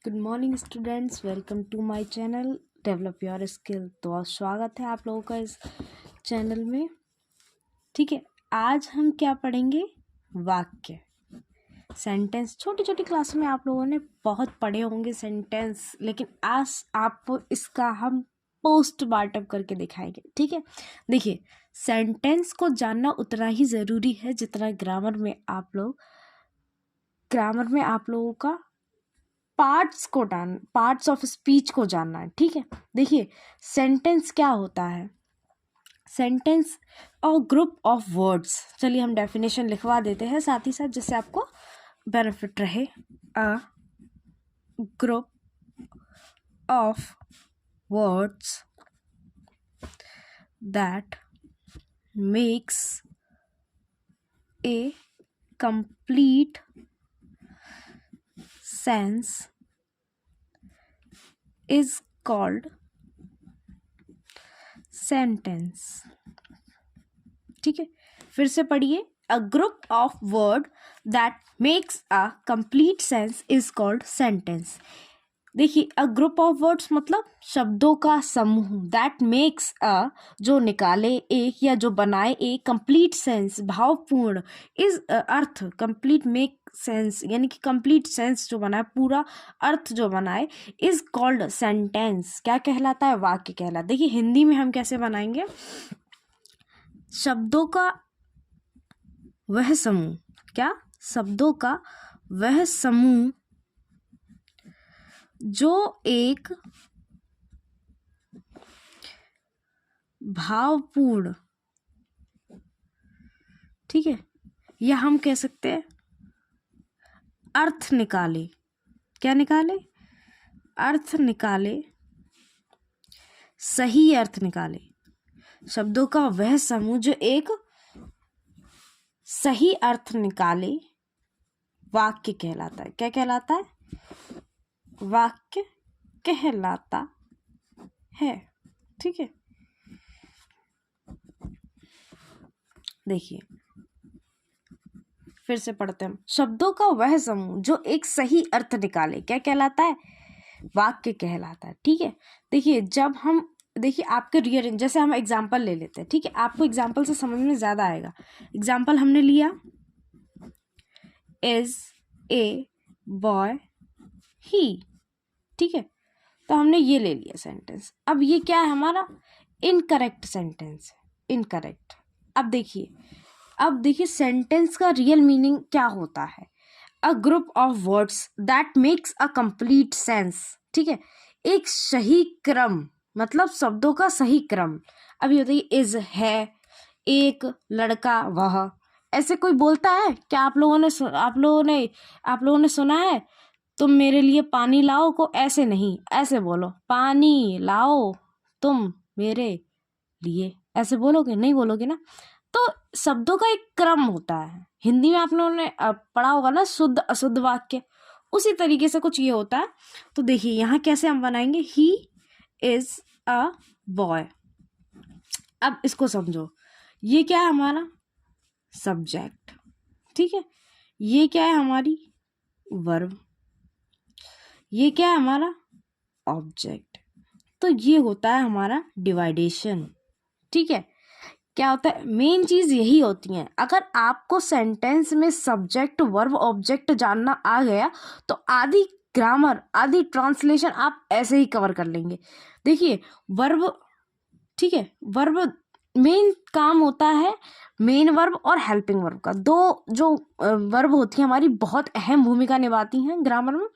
Good morning students, welcome to my channel develop your skill. तो स्वागत है आप लोगों का इस चैनल में। ठीक है, आज हम क्या पढ़ेंगे? वाक्य, सेंटेंस। छोटी छोटी क्लास में आप लोगों ने बहुत पढ़े होंगे सेंटेंस, लेकिन आज आपको इसका हम पोस्टमार्टम करके दिखाएंगे। ठीक है, देखिए, सेंटेंस को जानना उतना ही ज़रूरी है जितना ग्रामर में आप लोगों का पार्ट्स ऑफ स्पीच को जानना है। ठीक है, देखिए, सेंटेंस क्या होता है? सेंटेंस और ग्रुप ऑफ वर्ड्स। चलिए हम डेफिनेशन लिखवा देते हैं साथ ही साथ, जिससे आपको बेनिफिट रहे। A group of words that makes a complete sense is called sentence। ठीक है, फिर से पढ़िए। A group of word that makes a complete sense is called sentence। देखिए, a group of words मतलब शब्दों का समूह। that makes a, जो निकाले एक या जो बनाए एक, complete sense भावपूर्ण, is earth, complete make sense यानी कि कंप्लीट सेंस जो बनाए, पूरा अर्थ जो बनाए, इज कॉल्ड सेंटेंस। क्या कहलाता है? वाक्य कहलाता। देखिए, हिंदी में हम कैसे बनाएंगे? शब्दों का वह समूह, क्या? शब्दों का वह समूह जो एक भावपूर्ण, ठीक है, या हम कह सकते हैं अर्थ निकाले। क्या निकाले? अर्थ निकाले, सही अर्थ निकाले। शब्दों का वह समूह जो एक सही अर्थ निकाले, वाक्य कहलाता है। क्या कहलाता है? वाक्य कहलाता है। ठीक है, देखिए, फिर से पढ़ते हैं। शब्दों का वह समूह जो एक सही अर्थ निकाले, क्या कहलाता है? वाक्य कहलाता है। ठीक है, देखिए, जब हम आपके रीअरेंज, जैसे हम एग्जाम्पल ले लेते हैं। ठीक है, आपको एग्जाम्पल से समझ में ज़्यादा आएगा। एग्जाम्पल हमने लिया, इज ए बॉय ही। ठीक है, तो हमने ये ले लिया सेंटेंस। अब ये क्या है? हमारा इनकरेक्ट सेंटेंस है, इनकरेक्ट। अब देखिए सेंटेंस का रियल मीनिंग क्या होता है? A group of words that makes a complete sense. ठीक है, एक सही क्रम, मतलब शब्दों का सही क्रम। अब ये बताइए, इज है, एक, लड़का, वह, ऐसे कोई बोलता है क्या? आप लोगों ने सुना है, तुम मेरे लिए पानी लाओ को ऐसे नहीं, ऐसे बोलो, पानी लाओ तुम मेरे लिए, ऐसे बोलोगे? नहीं बोलोगे ना। तो शब्दों का एक क्रम होता है। हिंदी में आप लोगों ने पढ़ा होगा ना, शुद्ध अशुद्ध वाक्य, उसी तरीके से कुछ ये होता है। तो देखिए यहाँ कैसे हम बनाएंगे, ही इज अ बॉय। अब इसको समझो, ये क्या है? हमारा सब्जेक्ट। ठीक है, ये क्या है? हमारी वर्ब। ये क्या है? हमारा ऑब्जेक्ट। तो ये होता है हमारा डिवाइडेशन। ठीक है, क्या होता है? मेन चीज यही होती है। अगर आपको सेंटेंस में सब्जेक्ट, वर्ब, ऑब्जेक्ट जानना आ गया तो आधी ग्रामर, आधी ट्रांसलेशन आप ऐसे ही कवर कर लेंगे। देखिए, वर्ब, ठीक है, वर्ब मेन काम होता है, मेन वर्ब और हेल्पिंग वर्ब का। दो जो वर्ब होती है हमारी, बहुत अहम भूमिका निभाती हैं ग्रामर में।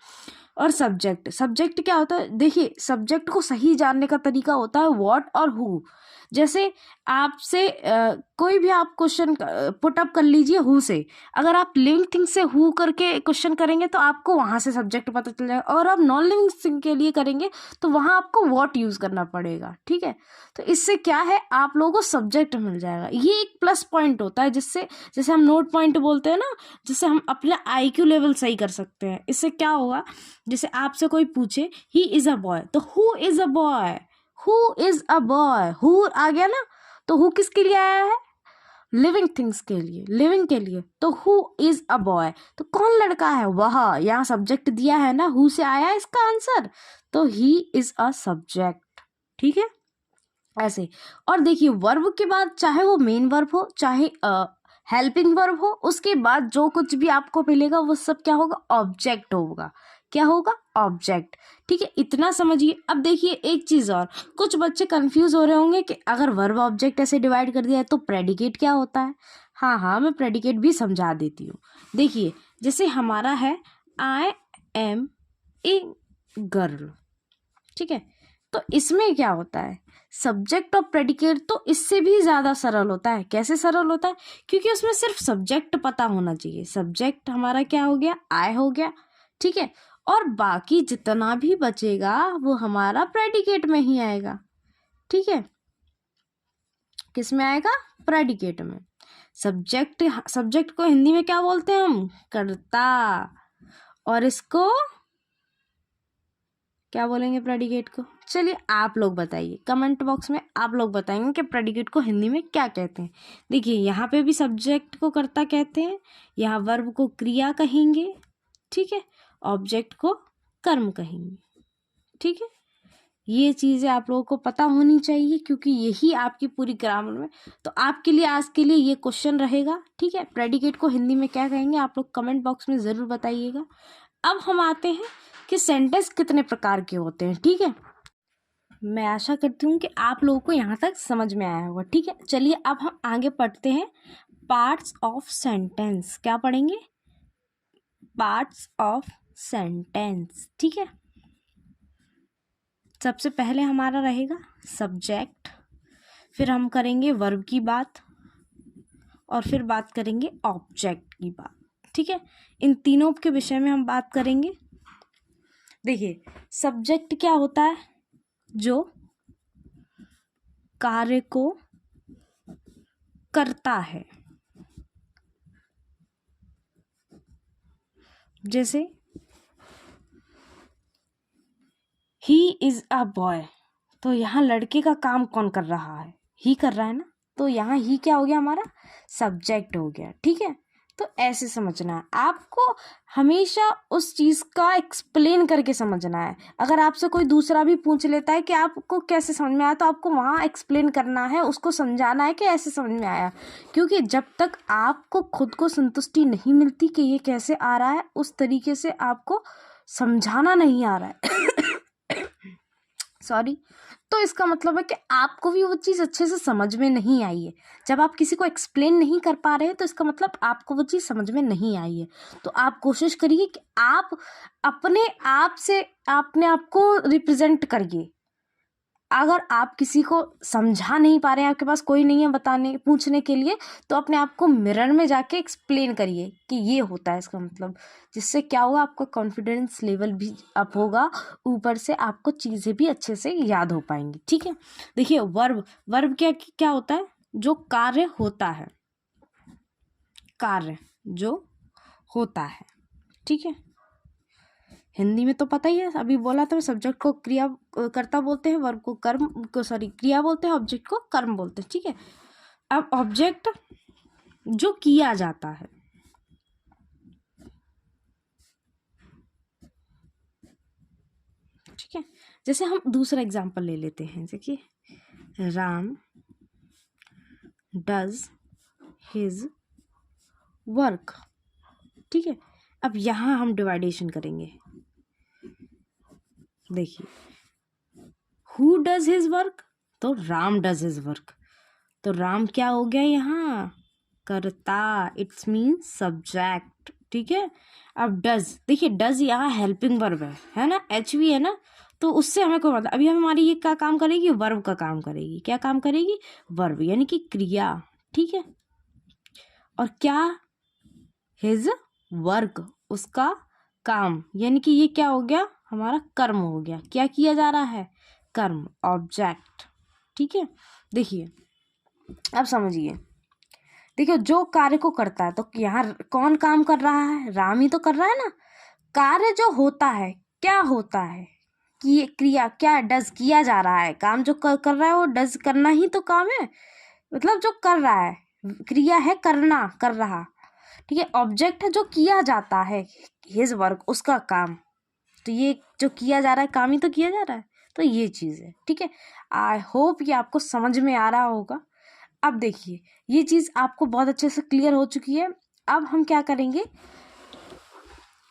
और सब्जेक्ट क्या होता है? देखिए, सब्जेक्ट को सही जानने का तरीका होता है व्हाट और हु। जैसे आपसे कोई भी आप क्वेश्चन पुट अप कर लीजिए हु से, अगर आप लिविंग थिंग से हु करके क्वेश्चन करेंगे तो आपको वहाँ से सब्जेक्ट पता चल जाएगा, और आप नॉन लिविंग थिंग के लिए करेंगे तो वहाँ आपको व्हाट यूज़ करना पड़ेगा। ठीक है, तो इससे क्या है, आप लोगों को सब्जेक्ट मिल जाएगा। ये एक प्लस पॉइंट होता है, जिससे, जैसे हम नोट पॉइंट बोलते हैं ना, जिससे हम अपना IQ लेवल सही कर सकते हैं। इससे क्या होगा, जैसे आपसे कोई पूछे ही इज अ बॉय, तो who is a boy, who is a boy, who आ गया ना, तो हु किसके लिए आया है? लिविंग थिंग्स के लिए, लिविंग के लिए। तो हु इज अ बॉय, तो कौन लड़का है, वह। यहाँ सब्जेक्ट दिया है ना, हु से आया इसका आंसर, तो ही इज अ सब्जेक्ट। ठीक है, ऐसे। और देखिए वर्ब के बाद चाहे वो मेन वर्ब हो चाहे हेल्पिंग वर्ब हो, उसके बाद जो कुछ भी आपको मिलेगा वो सब क्या होगा, ऑब्जेक्ट होगा। क्या होगा, ऑब्जेक्ट। ठीक है, इतना समझिए। अब देखिए एक चीज और, कुछ बच्चे कंफ्यूज हो रहे होंगे कि अगर वर्ब ऑब्जेक्ट ऐसे डिवाइड कर दिया है तो प्रेडिकेट क्या होता है। हाँ हाँ, मैं प्रेडिकेट भी समझा देती हूँ। देखिए जैसे हमारा है आई एम ए गर्ल, ठीक है, तो इसमें क्या होता है, सब्जेक्ट और प्रेडिकेट तो इससे भी ज़्यादा सरल होता है। कैसे सरल होता है, क्योंकि उसमें सिर्फ सब्जेक्ट पता होना चाहिए। सब्जेक्ट हमारा क्या हो गया, आई हो गया, ठीक है, और बाकी जितना भी बचेगा वो हमारा प्रेडिकेट में ही आएगा। ठीक है, किस में आएगा, प्रेडिकेट में। सब्जेक्ट, सब्जेक्ट को हिंदी में क्या बोलते हैं हम, कर्ता, और इसको क्या बोलेंगे, प्रेडिकेट को। चलिए आप लोग बताइए, कमेंट बॉक्स में आप लोग बताएंगे कि प्रेडिकेट को हिंदी में क्या कहते हैं। देखिए यहाँ पे भी सब्जेक्ट को कर्ता कहते हैं, यहाँ वर्ब को क्रिया कहेंगे, ठीक है, ऑब्जेक्ट को कर्म कहेंगे। ठीक है, ये चीज़ें आप लोगों को पता होनी चाहिए, क्योंकि यही आपकी पूरी ग्रामर में। तो आपके लिए आज के लिए ये क्वेश्चन रहेगा। ठीक है, प्रेडिकेट को हिंदी में क्या कहेंगे, आप लोग कमेंट बॉक्स में ज़रूर बताइएगा। अब हम आते हैं कि सेंटेंस कितने प्रकार के होते हैं। ठीक है, मैं आशा करती हूँ कि आप लोगों को यहाँ तक समझ में आया होगा। ठीक है, चलिए अब हम आगे पढ़ते हैं पार्ट्स ऑफ सेंटेंस। क्या पढ़ेंगे, पार्ट्स ऑफ सेंटेंस। ठीक है, सबसे पहले हमारा रहेगा सब्जेक्ट, फिर हम करेंगे वर्ब की बात, और फिर बात करेंगे ऑब्जेक्ट की बात। ठीक है, इन तीनों के विषय में हम बात करेंगे। देखिए सब्जेक्ट क्या होता है, जो कार्य को करता है। जैसे ही इज अ बॉय, तो यहाँ लड़के का काम कौन कर रहा है, ही कर रहा है ना, तो यहाँ ही क्या हो गया, हमारा सब्जेक्ट हो गया। ठीक है, तो ऐसे समझना है आपको, हमेशा उस चीज़ का एक्सप्लेन करके समझना है। अगर आपसे कोई दूसरा भी पूछ लेता है कि आपको कैसे समझ में आया, तो आपको वहाँ एक्सप्लेन करना है, उसको समझाना है कि ऐसे समझ में आया। क्योंकि जब तक आपको खुद को संतुष्टि नहीं मिलती कि ये कैसे आ रहा है, उस तरीके से आपको समझाना नहीं आ रहा है सॉरी, तो इसका मतलब है कि आपको भी वो चीज़ अच्छे से समझ में नहीं आई है। जब आप किसी को एक्सप्लेन नहीं कर पा रहे हैं, तो इसका मतलब आपको वो चीज़ समझ में नहीं आई है। तो आप कोशिश करिए कि आप अपने आप से अपने आप को रिप्रेजेंट करिए। अगर आप किसी को समझा नहीं पा रहे हैं, आपके पास कोई नहीं है बताने पूछने के लिए, तो अपने आप को मिरर में जाके एक्सप्लेन करिए कि ये होता है इसका मतलब। जिससे क्या होगा, आपका कॉन्फिडेंस लेवल भी अप होगा, ऊपर से आपको चीज़ें भी अच्छे से याद हो पाएंगी। ठीक है, देखिए वर्ब, वर्ब क्या क्या होता है, जो कार्य होता है, कार्य जो होता है। ठीक है, हिंदी में तो पता ही है, अभी बोला था, सब्जेक्ट को क्रिया कर्ता बोलते हैं, वर्ब को कर्म को सॉरी क्रिया बोलते हैं, ऑब्जेक्ट को कर्म बोलते हैं। ठीक है, अब ऑब्जेक्ट जो किया जाता है, ठीक है, जैसे हम दूसरा एग्जांपल ले लेते हैं। देखिए राम डज हिज वर्क। ठीक है, अब यहाँ हम डिवाइडेशन करेंगे। देखिए हु डज हिज वर्क, तो राम डज हिज वर्क, तो राम क्या हो गया यहाँ, कर्ता, इट्स मीन सब्जेक्ट। ठीक है, अब डज, देखिए डज यहाँ हेल्पिंग वर्ब है ना, एच वी है ना, तो उससे हमें कोई मतलब, अभी हमारी ये क्या काम करेगी, वर्ब का काम करेगी। क्या काम करेगी, वर्ब यानी कि क्रिया। ठीक है, और क्या, हिज वर्क, उसका काम, यानी कि ये क्या हो गया, हमारा कर्म हो गया। क्या किया जा रहा है, कर्म, ऑब्जेक्ट। ठीक है, देखिए अब समझिए, देखिए जो कार्य को करता है, तो यहाँ कौन काम कर रहा है, राम ही तो कर रहा है ना। कार्य जो होता है, क्या होता है कि ये क्रिया क्या डज किया जा रहा है, काम जो कर रहा है वो डज करना ही तो काम है, मतलब जो कर रहा है क्रिया है करना, कर रहा, ठीक है। ऑब्जेक्ट है जो किया जाता है, हिज वर्क, उसका काम। तो ये जो किया जा रहा है काम ही तो किया जा रहा है, तो ये चीज़ है, ठीक है। आई होप ये आपको समझ में आ रहा होगा। अब देखिए ये चीज़ आपको बहुत अच्छे से क्लियर हो चुकी है। अब हम क्या करेंगे,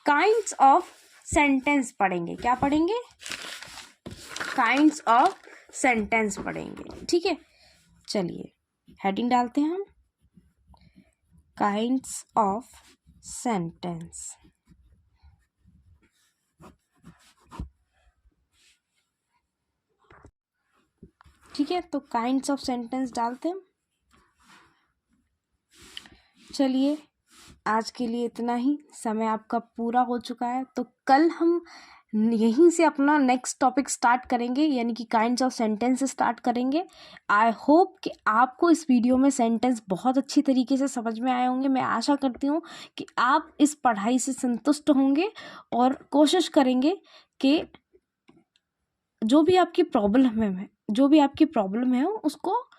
काइंड्स ऑफ सेंटेंस पढ़ेंगे। क्या पढ़ेंगे, काइंड्स ऑफ सेंटेंस पढ़ेंगे, ठीक है। चलिए हेडिंग डालते हैं हम, काइंड्स ऑफ सेंटेंस। ठीक है, तो काइंड्स ऑफ सेंटेंस डालते हैं। चलिए आज के लिए इतना ही, समय आपका पूरा हो चुका है। तो कल हम यहीं से अपना नेक्स्ट टॉपिक स्टार्ट करेंगे, यानी कि काइंड्स ऑफ सेंटेंस स्टार्ट करेंगे। आई होप कि आपको इस वीडियो में सेंटेंस बहुत अच्छी तरीके से समझ में आए होंगे। मैं आशा करती हूँ कि आप इस पढ़ाई से संतुष्ट होंगे और कोशिश करेंगे कि जो भी आपकी प्रॉब्लम है उसको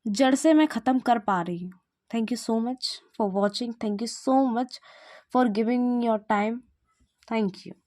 जड़ से मैं ख़त्म कर पा रही हूँ। Thank you so much for watching. Thank you so much for giving your time. Thank you.